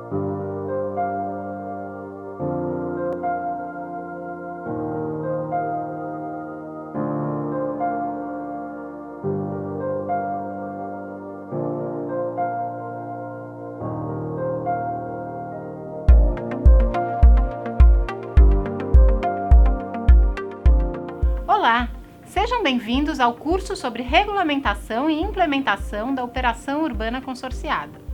Olá! Sejam bem-vindos ao curso sobre regulamentação e implementação da operação urbana consorciada.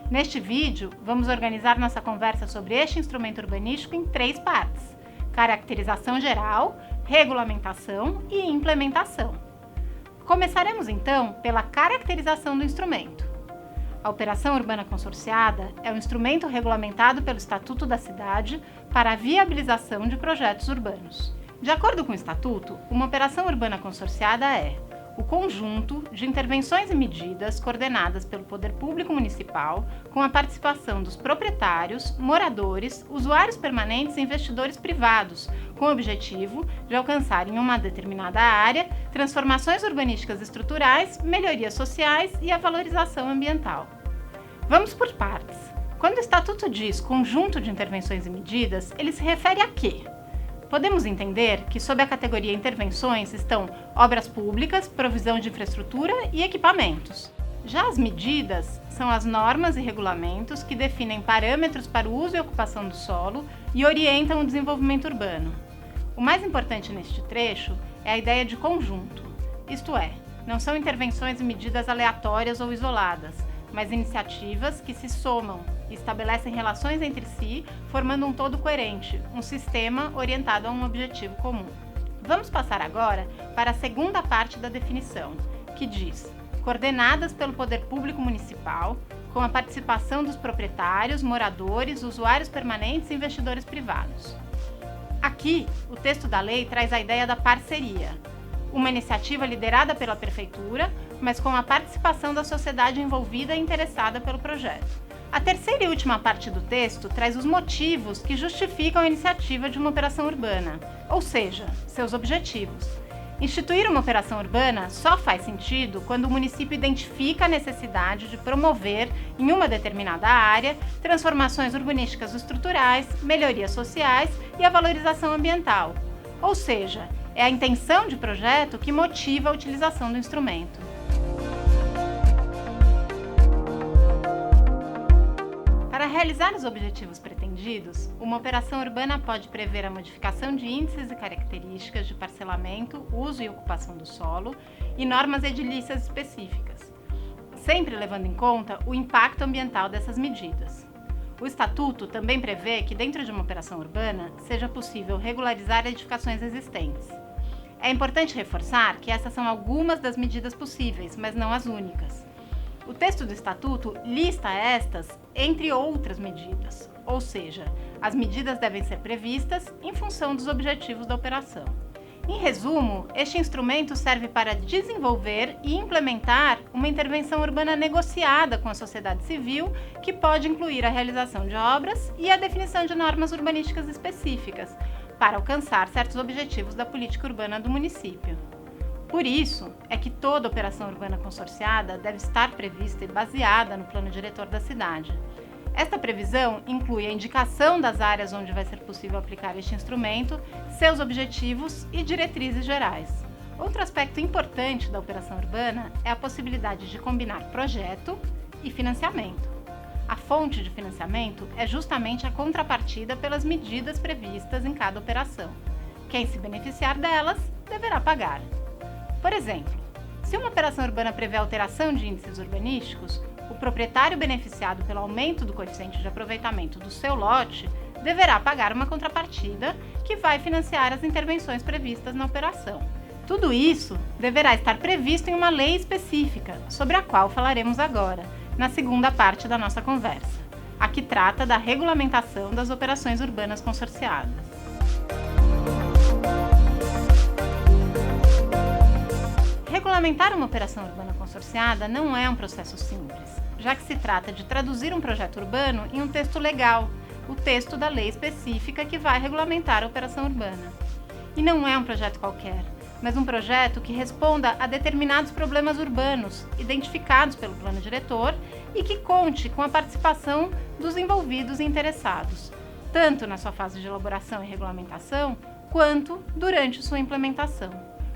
Neste vídeo, vamos organizar nossa conversa sobre este instrumento urbanístico em 3 partes: caracterização geral, regulamentação e implementação. Começaremos então pela caracterização do instrumento. A operação urbana consorciada é um instrumento regulamentado pelo Estatuto da Cidade para a viabilização de projetos urbanos. De acordo com o Estatuto, uma operação urbana consorciada é o conjunto de intervenções e medidas coordenadas pelo Poder Público Municipal com a participação dos proprietários, moradores, usuários permanentes e investidores privados, com o objetivo de alcançar em uma determinada área transformações urbanísticas estruturais, melhorias sociais e a valorização ambiental. Vamos por partes. Quando o Estatuto diz conjunto de intervenções e medidas, ele se refere a quê? Podemos entender que sob a categoria intervenções estão obras públicas, provisão de infraestrutura e equipamentos. Já as medidas são as normas e regulamentos que definem parâmetros para o uso e ocupação do solo e orientam o desenvolvimento urbano. O mais importante neste trecho é a ideia de conjunto, isto é, não são intervenções e medidas aleatórias ou isoladas, mas iniciativas que se somam e estabelecem relações entre si, formando um todo coerente, um sistema orientado a um objetivo comum. Vamos passar agora para a segunda parte da definição, que diz: coordenadas pelo Poder Público Municipal, com a participação dos proprietários, moradores, usuários permanentes e investidores privados. Aqui, o texto da lei traz a ideia da parceria, uma iniciativa liderada pela Prefeitura, mas com a participação da sociedade envolvida e interessada pelo projeto. A terceira e última parte do texto traz os motivos que justificam a iniciativa de uma operação urbana, ou seja, seus objetivos. Instituir uma operação urbana só faz sentido quando o município identifica a necessidade de promover, em uma determinada área, transformações urbanísticas estruturais, melhorias sociais e a valorização ambiental. Ou seja, é a intenção de projeto que motiva a utilização do instrumento. Para realizar os objetivos pretendidos, uma operação urbana pode prever a modificação de índices e características de parcelamento, uso e ocupação do solo e normas edilícias específicas, sempre levando em conta o impacto ambiental dessas medidas. O Estatuto também prevê que, dentro de uma operação urbana, seja possível regularizar edificações existentes. É importante reforçar que essas são algumas das medidas possíveis, mas não as únicas. O texto do Estatuto lista estas entre outras medidas, ou seja, as medidas devem ser previstas em função dos objetivos da operação. Em resumo, este instrumento serve para desenvolver e implementar uma intervenção urbana negociada com a sociedade civil, que pode incluir a realização de obras e a definição de normas urbanísticas específicas, para alcançar certos objetivos da política urbana do município. Por isso, é que toda operação urbana consorciada deve estar prevista e baseada no plano diretor da cidade. Esta previsão inclui a indicação das áreas onde vai ser possível aplicar este instrumento, seus objetivos e diretrizes gerais. Outro aspecto importante da operação urbana é a possibilidade de combinar projeto e financiamento. A fonte de financiamento é justamente a contrapartida pelas medidas previstas em cada operação. Quem se beneficiar delas deverá pagar. Por exemplo, se uma operação urbana prevê alteração de índices urbanísticos, o proprietário beneficiado pelo aumento do coeficiente de aproveitamento do seu lote deverá pagar uma contrapartida que vai financiar as intervenções previstas na operação. Tudo isso deverá estar previsto em uma lei específica, sobre a qual falaremos agora, na segunda parte da nossa conversa, a que trata da regulamentação das operações urbanas consorciadas. Regulamentar uma operação urbana consorciada não é um processo simples, já que se trata de traduzir um projeto urbano em um texto legal, o texto da lei específica que vai regulamentar a operação urbana. E não é um projeto qualquer, mas um projeto que responda a determinados problemas urbanos identificados pelo plano diretor e que conte com a participação dos envolvidos e interessados, tanto na sua fase de elaboração e regulamentação, quanto durante sua implementação.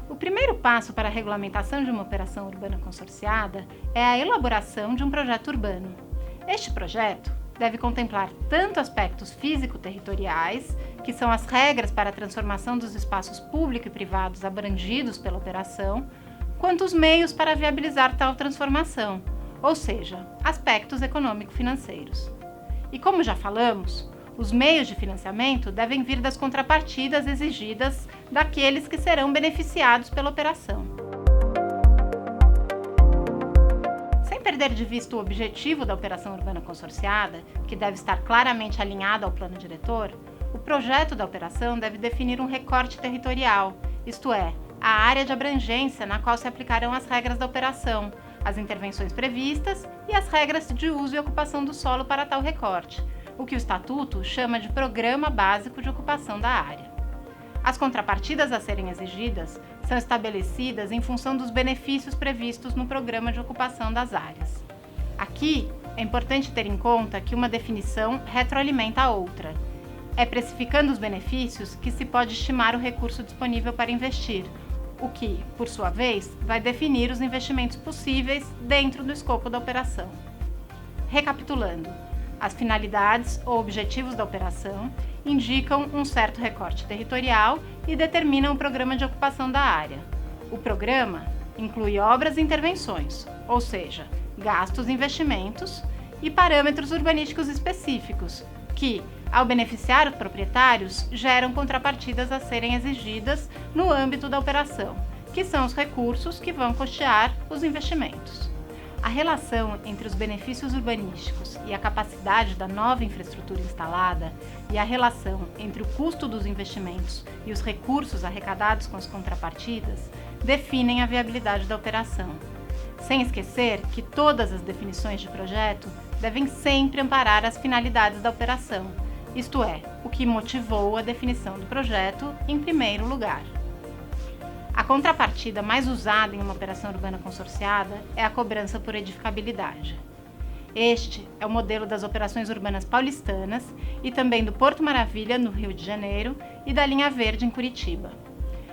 O primeiro passo para a regulamentação de uma operação urbana consorciada é a elaboração de um projeto urbano. Este projeto deve contemplar tanto aspectos físico-territoriais, que são as regras para a transformação dos espaços públicos e privados abrangidos pela operação, quanto os meios para viabilizar tal transformação, ou seja, aspectos econômico-financeiros. E como já falamos, os meios de financiamento devem vir das contrapartidas exigidas daqueles que serão beneficiados pela operação. Sem perder de vista o objetivo da operação urbana consorciada, que deve estar claramente alinhado ao plano diretor, o projeto da operação deve definir um recorte territorial, isto é, a área de abrangência na qual se aplicarão as regras da operação, as intervenções previstas e as regras de uso e ocupação do solo para tal recorte, o que o Estatuto chama de Programa Básico de Ocupação da Área. As contrapartidas a serem exigidas são estabelecidas em função dos benefícios previstos no Programa de Ocupação das Áreas. Aqui, é importante ter em conta que uma definição retroalimenta a outra. É precificando os benefícios que se pode estimar o recurso disponível para investir, o que, por sua vez, vai definir os investimentos possíveis dentro do escopo da operação. Recapitulando, as finalidades ou objetivos da operação indicam um certo recorte territorial e determinam o programa de ocupação da área. O programa inclui obras e intervenções, ou seja, gastos e investimentos, e parâmetros urbanísticos específicos, que, ao beneficiar os proprietários, geram contrapartidas a serem exigidas no âmbito da operação, que são os recursos que vão custear os investimentos. A relação entre os benefícios urbanísticos e a capacidade da nova infraestrutura instalada e a relação entre o custo dos investimentos e os recursos arrecadados com as contrapartidas definem a viabilidade da operação. Sem esquecer que todas as definições de projeto devem sempre amparar as finalidades da operação, isto é, o que motivou a definição do projeto em primeiro lugar. A contrapartida mais usada em uma operação urbana consorciada é a cobrança por edificabilidade. Este é o modelo das operações urbanas paulistanas e também do Porto Maravilha, no Rio de Janeiro, e da Linha Verde, em Curitiba.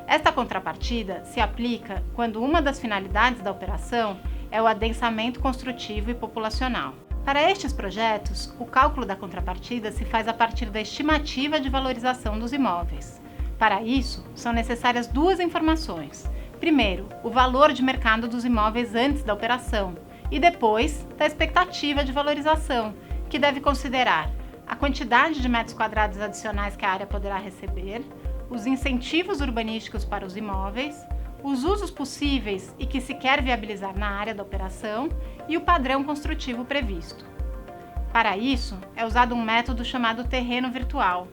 Esta contrapartida se aplica quando uma das finalidades da operação é o adensamento construtivo e populacional. Para estes projetos, o cálculo da contrapartida se faz a partir da estimativa de valorização dos imóveis. Para isso, são necessárias duas informações. Primeiro, o valor de mercado dos imóveis antes da operação e depois, da expectativa de valorização, que deve considerar a quantidade de metros quadrados adicionais que a área poderá receber, os incentivos urbanísticos para os imóveis, os usos possíveis e que se quer viabilizar na área da operação e o padrão construtivo previsto. Para isso, é usado um método chamado terreno virtual.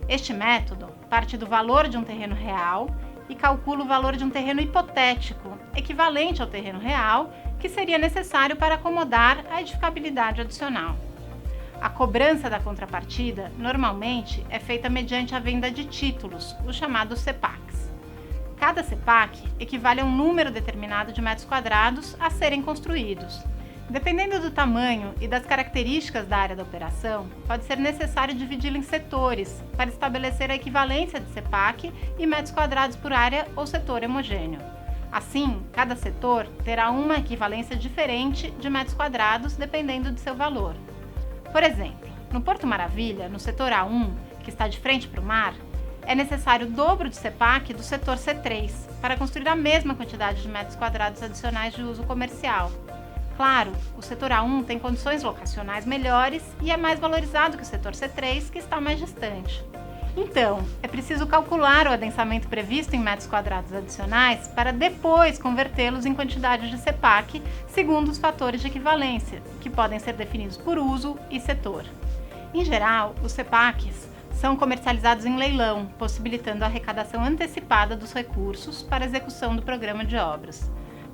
Este método parte do valor de um terreno real e calcula o valor de um terreno hipotético, equivalente ao terreno real, que seria necessário para acomodar a edificabilidade adicional. A cobrança da contrapartida, normalmente, é feita mediante a venda de títulos, os chamados CEPACs. Cada CEPAC equivale a um número determinado de metros quadrados a serem construídos. Dependendo do tamanho e das características da área da operação, pode ser necessário dividi-la em setores para estabelecer a equivalência de CEPAC e metros quadrados por área ou setor homogêneo. Assim, cada setor terá uma equivalência diferente de metros quadrados dependendo de seu valor. Por exemplo, no Porto Maravilha, no setor A1, que está de frente para o mar, é necessário o dobro de CEPAC do setor C3 para construir a mesma quantidade de metros quadrados adicionais de uso comercial. Claro, o setor A1 tem condições locacionais melhores e é mais valorizado que o setor C3, que está mais distante. Então, é preciso calcular o adensamento previsto em metros quadrados adicionais para depois convertê-los em quantidade de CEPAC, segundo os fatores de equivalência, que podem ser definidos por uso e setor. Em geral, os CEPACs são comercializados em leilão, possibilitando a arrecadação antecipada dos recursos para a execução do programa de obras.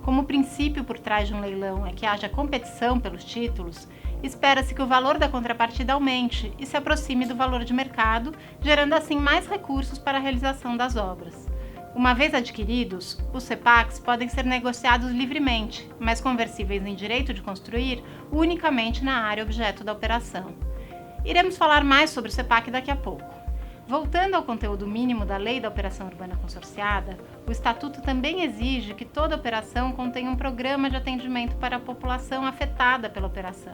Como o princípio por trás de um leilão é que haja competição pelos títulos, espera-se que o valor da contrapartida aumente e se aproxime do valor de mercado, gerando assim mais recursos para a realização das obras. Uma vez adquiridos, os CEPACs podem ser negociados livremente, mas conversíveis em direito de construir unicamente na área objeto da operação. Iremos falar mais sobre o CEPAC daqui a pouco. Voltando ao conteúdo mínimo da Lei da Operação Urbana Consorciada, o Estatuto também exige que toda operação contenha um programa de atendimento para a população afetada pela operação.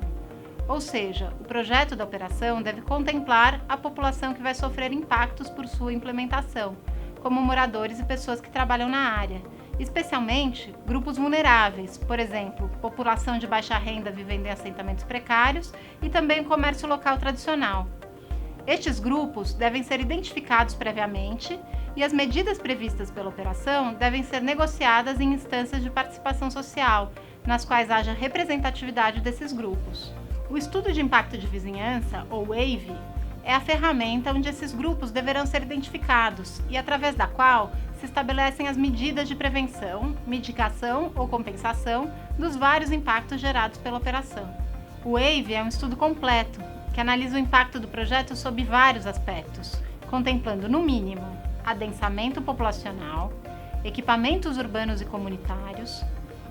Ou seja, o projeto da operação deve contemplar a população que vai sofrer impactos por sua implementação, como moradores e pessoas que trabalham na área, especialmente grupos vulneráveis, por exemplo, população de baixa renda vivendo em assentamentos precários e também o comércio local tradicional. Estes grupos devem ser identificados previamente e as medidas previstas pela operação devem ser negociadas em instâncias de participação social, nas quais haja representatividade desses grupos. O Estudo de Impacto de Vizinhança, ou EIV, é a ferramenta onde esses grupos deverão ser identificados e através da qual se estabelecem as medidas de prevenção, mitigação ou compensação dos vários impactos gerados pela operação. O EIV é um estudo completo que analisa o impacto do projeto sob vários aspectos, contemplando, no mínimo, adensamento populacional, equipamentos urbanos e comunitários,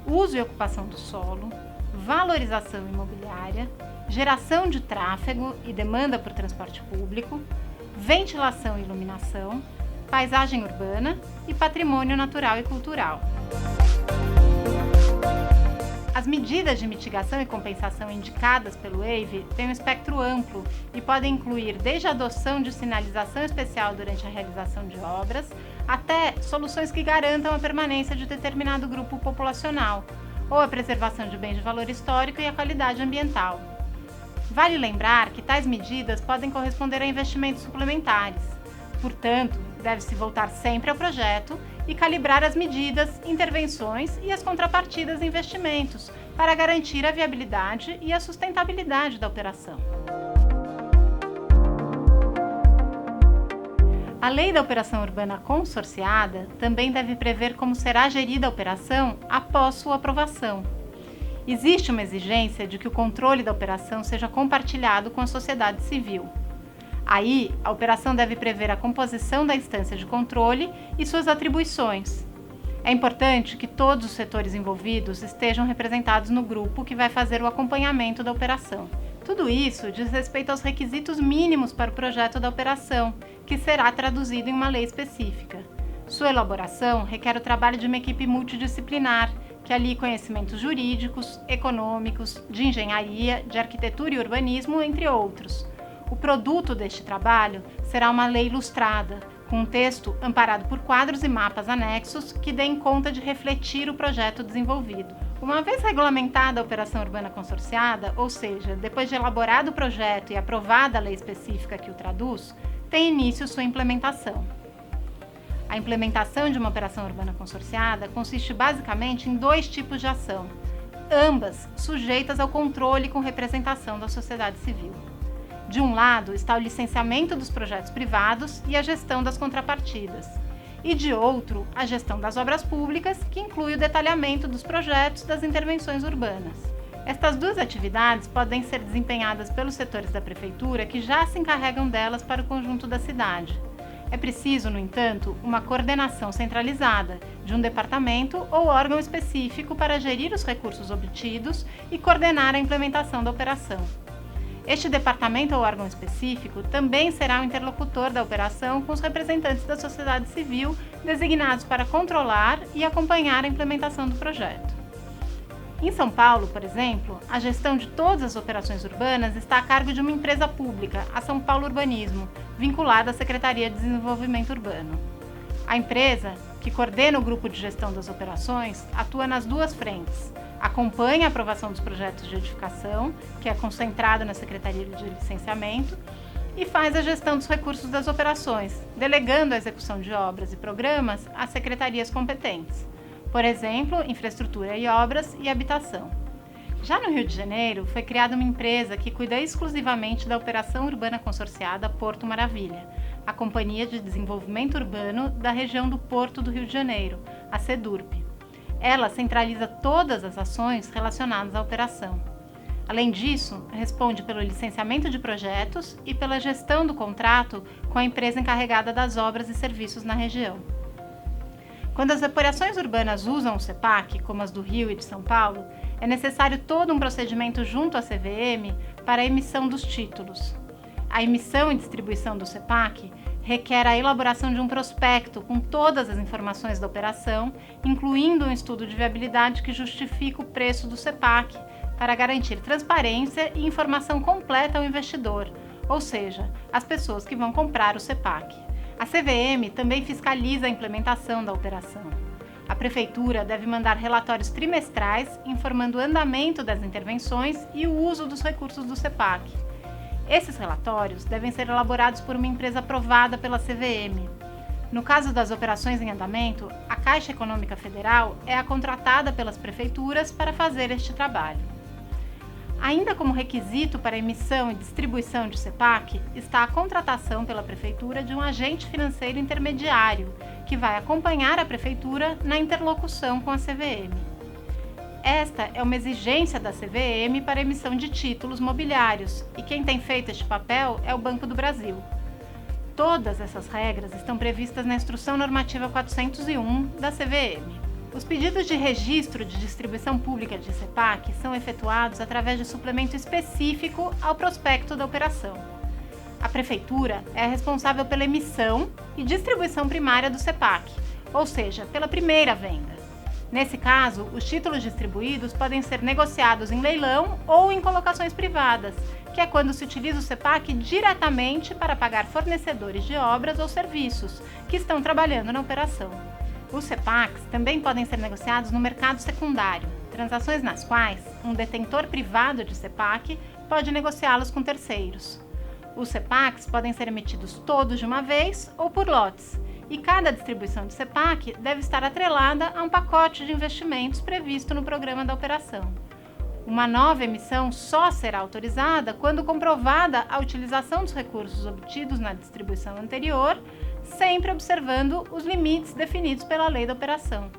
uso e ocupação do solo, valorização imobiliária, geração de tráfego e demanda por transporte público, ventilação e iluminação, paisagem urbana e patrimônio natural e cultural. As medidas de mitigação e compensação indicadas pelo EIV têm um espectro amplo e podem incluir desde a adoção de sinalização especial durante a realização de obras, até soluções que garantam a permanência de determinado grupo populacional, ou a preservação de bens de valor histórico e a qualidade ambiental. Vale lembrar que tais medidas podem corresponder a investimentos suplementares. Portanto, deve-se voltar sempre ao projeto e calibrar as medidas, intervenções e as contrapartidas de investimentos para garantir a viabilidade e a sustentabilidade da operação. A Lei da Operação Urbana Consorciada também deve prever como será gerida a operação após sua aprovação. Existe uma exigência de que o controle da operação seja compartilhado com a sociedade civil. Aí, a operação deve prever a composição da instância de controle e suas atribuições. É importante que todos os setores envolvidos estejam representados no grupo que vai fazer o acompanhamento da operação. Tudo isso diz respeito aos requisitos mínimos para o projeto da operação, que será traduzido em uma lei específica. Sua elaboração requer o trabalho de uma equipe multidisciplinar, que alie conhecimentos jurídicos, econômicos, de engenharia, de arquitetura e urbanismo, entre outros. O produto deste trabalho será uma lei ilustrada, com um texto amparado por quadros e mapas anexos que deem conta de refletir o projeto desenvolvido. Uma vez regulamentada a operação urbana consorciada, ou seja, depois de elaborado o projeto e aprovada a lei específica que o traduz, tem início sua implementação. A implementação de uma operação urbana consorciada consiste basicamente em dois tipos de ação, ambas sujeitas ao controle com representação da sociedade civil. De um lado está o licenciamento dos projetos privados e a gestão das contrapartidas, e de outro, a gestão das obras públicas, que inclui o detalhamento dos projetos das intervenções urbanas. Estas duas atividades podem ser desempenhadas pelos setores da prefeitura que já se encarregam delas para o conjunto da cidade. É preciso, no entanto, uma coordenação centralizada de um departamento ou órgão específico para gerir os recursos obtidos e coordenar a implementação da operação. Este departamento ou órgão específico também será o interlocutor da operação com os representantes da sociedade civil designados para controlar e acompanhar a implementação do projeto. Em São Paulo, por exemplo, a gestão de todas as operações urbanas está a cargo de uma empresa pública, a São Paulo Urbanismo, vinculada à Secretaria de Desenvolvimento Urbano. A empresa, que coordena o grupo de gestão das operações, atua nas duas frentes. Acompanha a aprovação dos projetos de edificação, que é concentrado na Secretaria de Licenciamento, e faz a gestão dos recursos das operações, delegando a execução de obras e programas às secretarias competentes. Por exemplo, infraestrutura e obras e habitação. Já no Rio de Janeiro, foi criada uma empresa que cuida exclusivamente da Operação Urbana Consorciada Porto Maravilha, a Companhia de Desenvolvimento Urbano da região do Porto do Rio de Janeiro, a CEDURP. Ela centraliza todas as ações relacionadas à operação. Além disso, responde pelo licenciamento de projetos e pela gestão do contrato com a empresa encarregada das obras e serviços na região. Quando as operações urbanas usam o CEPAC, como as do Rio e de São Paulo, é necessário todo um procedimento junto à CVM para a emissão dos títulos. A emissão e distribuição do CEPAC requer a elaboração de um prospecto com todas as informações da operação, incluindo um estudo de viabilidade que justifique o preço do CEPAC, para garantir transparência e informação completa ao investidor, ou seja, às pessoas que vão comprar o CEPAC. A CVM também fiscaliza a implementação da operação. A Prefeitura deve mandar relatórios trimestrais informando o andamento das intervenções e o uso dos recursos do CEPAC. Esses relatórios devem ser elaborados por uma empresa aprovada pela CVM. No caso das operações em andamento, a Caixa Econômica Federal é a contratada pelas prefeituras para fazer este trabalho. Ainda como requisito para a emissão e distribuição de CEPAC está a contratação pela Prefeitura de um agente financeiro intermediário, que vai acompanhar a Prefeitura na interlocução com a CVM. Esta é uma exigência da CVM para a emissão de títulos mobiliários, e quem tem feito este papel é o Banco do Brasil. Todas essas regras estão previstas na Instrução Normativa 401 da CVM. Os pedidos de registro de distribuição pública de CEPAC são efetuados através de suplemento específico ao prospecto da operação. A Prefeitura é a responsável pela emissão e distribuição primária do CEPAC, ou seja, pela primeira venda. Nesse caso, os títulos distribuídos podem ser negociados em leilão ou em colocações privadas, que é quando se utiliza o CEPAC diretamente para pagar fornecedores de obras ou serviços que estão trabalhando na operação. Os CEPACs também podem ser negociados no mercado secundário, transações nas quais um detentor privado de CEPAC pode negociá-los com terceiros. Os CEPACs podem ser emitidos todos de uma vez ou por lotes, e cada distribuição de CEPAC deve estar atrelada a um pacote de investimentos previsto no programa da operação. Uma nova emissão só será autorizada quando comprovada a utilização dos recursos obtidos na distribuição anterior, sempre observando os limites definidos pela lei da operação.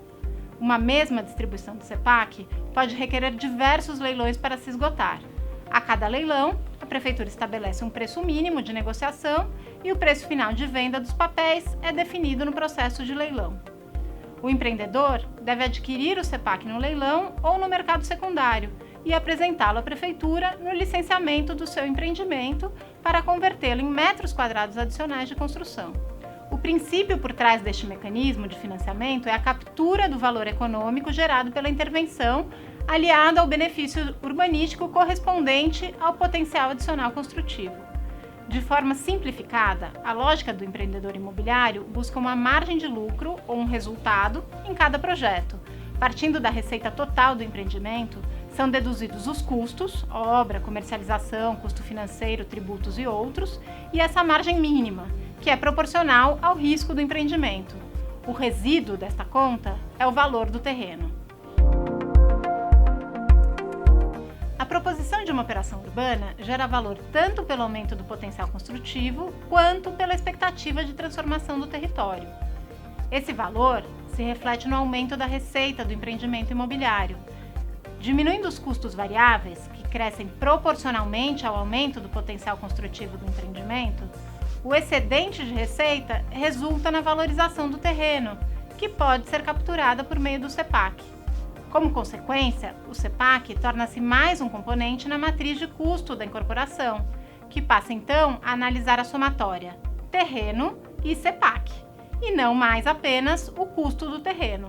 Uma mesma distribuição de CEPAC pode requerer diversos leilões para se esgotar. A cada leilão, a Prefeitura estabelece um preço mínimo de negociação e o preço final de venda dos papéis é definido no processo de leilão. O empreendedor deve adquirir o CEPAC no leilão ou no mercado secundário e apresentá-lo à Prefeitura no licenciamento do seu empreendimento para convertê-lo em metros quadrados adicionais de construção. O princípio por trás deste mecanismo de financiamento é a captura do valor econômico gerado pela intervenção, aliado ao benefício urbanístico correspondente ao potencial adicional construtivo. De forma simplificada, a lógica do empreendedor imobiliário busca uma margem de lucro ou um resultado em cada projeto. Partindo da receita total do empreendimento, são deduzidos os custos, obra, comercialização, custo financeiro, tributos e outros, e essa margem mínima, que é proporcional ao risco do empreendimento. O resíduo desta conta é o valor do terreno. A proposição de uma operação urbana gera valor tanto pelo aumento do potencial construtivo, quanto pela expectativa de transformação do território. Esse valor se reflete no aumento da receita do empreendimento imobiliário. Diminuindo os custos variáveis, que crescem proporcionalmente ao aumento do potencial construtivo do empreendimento, o excedente de receita resulta na valorização do terreno, que pode ser capturada por meio do CEPAC. Como consequência, o CEPAC torna-se mais um componente na matriz de custo da incorporação, que passa então a analisar a somatória terreno e CEPAC, e não mais apenas o custo do terreno.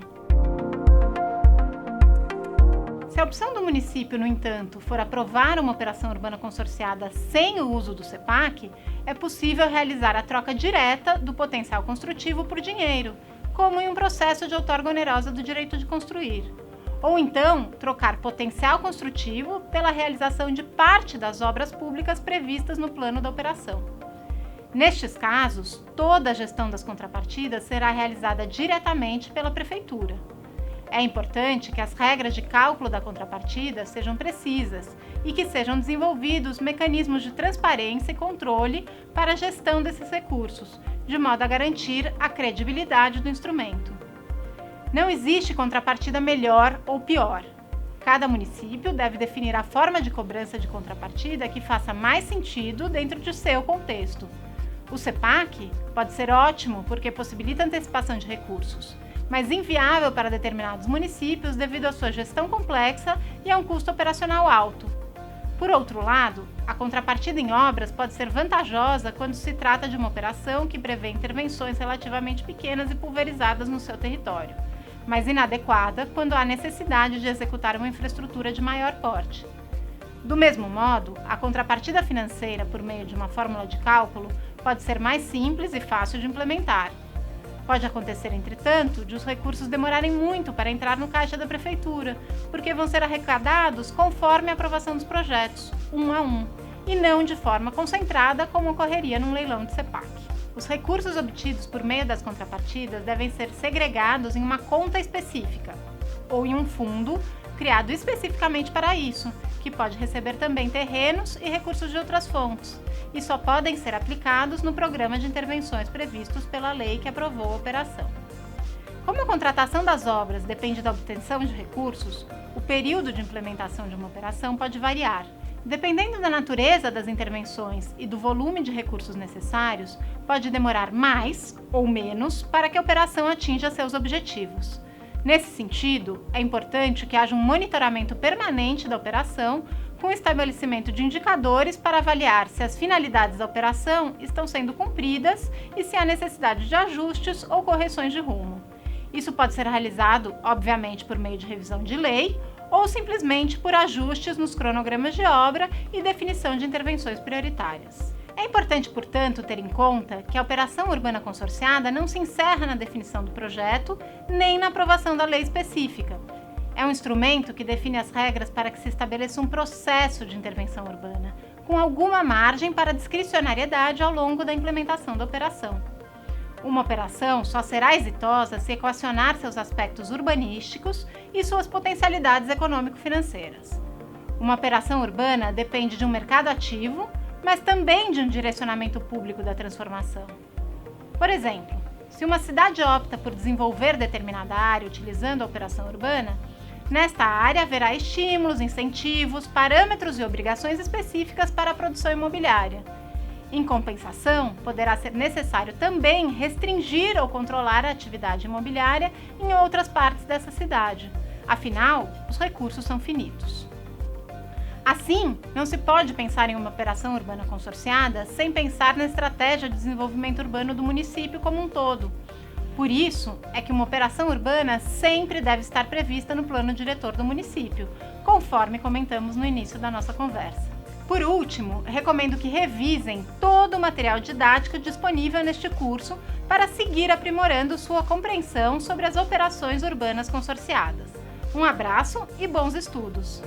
Se a opção do município, no entanto, for aprovar uma operação urbana consorciada sem o uso do CEPAC, é possível realizar a troca direta do potencial construtivo por dinheiro, como em um processo de outorga onerosa do direito de construir. Ou então, trocar potencial construtivo pela realização de parte das obras públicas previstas no plano da operação. Nestes casos, toda a gestão das contrapartidas será realizada diretamente pela Prefeitura. É importante que as regras de cálculo da contrapartida sejam precisas e que sejam desenvolvidos mecanismos de transparência e controle para a gestão desses recursos, de modo a garantir a credibilidade do instrumento. Não existe contrapartida melhor ou pior. Cada município deve definir a forma de cobrança de contrapartida que faça mais sentido dentro de seu contexto. O CEPAC pode ser ótimo porque possibilita antecipação de recursos, mas inviável para determinados municípios devido à sua gestão complexa e a um custo operacional alto. Por outro lado, a contrapartida em obras pode ser vantajosa quando se trata de uma operação que prevê intervenções relativamente pequenas e pulverizadas no seu território, mas inadequada quando há necessidade de executar uma infraestrutura de maior porte. Do mesmo modo, a contrapartida financeira por meio de uma fórmula de cálculo pode ser mais simples e fácil de implementar. Pode acontecer, entretanto, de os recursos demorarem muito para entrar no caixa da prefeitura, porque vão ser arrecadados conforme a aprovação dos projetos, um a um, e não de forma concentrada como ocorreria num leilão de CEPAC. Os recursos obtidos por meio das contrapartidas devem ser segregados em uma conta específica, ou em um fundo criado especificamente para isso, que pode receber também terrenos e recursos de outras fontes, e só podem ser aplicados no programa de intervenções previstos pela lei que aprovou a operação. Como a contratação das obras depende da obtenção de recursos, o período de implementação de uma operação pode variar. Dependendo da natureza das intervenções e do volume de recursos necessários, pode demorar mais ou menos para que a operação atinja seus objetivos. Nesse sentido, é importante que haja um monitoramento permanente da operação, com o estabelecimento de indicadores para avaliar se as finalidades da operação estão sendo cumpridas e se há necessidade de ajustes ou correções de rumo. Isso pode ser realizado, obviamente, por meio de revisão de lei ou simplesmente por ajustes nos cronogramas de obra e definição de intervenções prioritárias. É importante, portanto, ter em conta que a operação urbana consorciada não se encerra na definição do projeto nem na aprovação da lei específica. É um instrumento que define as regras para que se estabeleça um processo de intervenção urbana, com alguma margem para discricionariedade ao longo da implementação da operação. Uma operação só será exitosa se equacionar seus aspectos urbanísticos e suas potencialidades econômico-financeiras. Uma operação urbana depende de um mercado ativo, mas também de um direcionamento público da transformação. Por exemplo, se uma cidade opta por desenvolver determinada área utilizando a operação urbana, nesta área haverá estímulos, incentivos, parâmetros e obrigações específicas para a produção imobiliária. Em compensação, poderá ser necessário também restringir ou controlar a atividade imobiliária em outras partes dessa cidade. Afinal, os recursos são finitos. Assim, não se pode pensar em uma operação urbana consorciada sem pensar na estratégia de desenvolvimento urbano do município como um todo. Por isso, é que uma operação urbana sempre deve estar prevista no plano diretor do município, conforme comentamos no início da nossa conversa. Por último, recomendo que revisem todo o material didático disponível neste curso para seguir aprimorando sua compreensão sobre as operações urbanas consorciadas. Um abraço e bons estudos!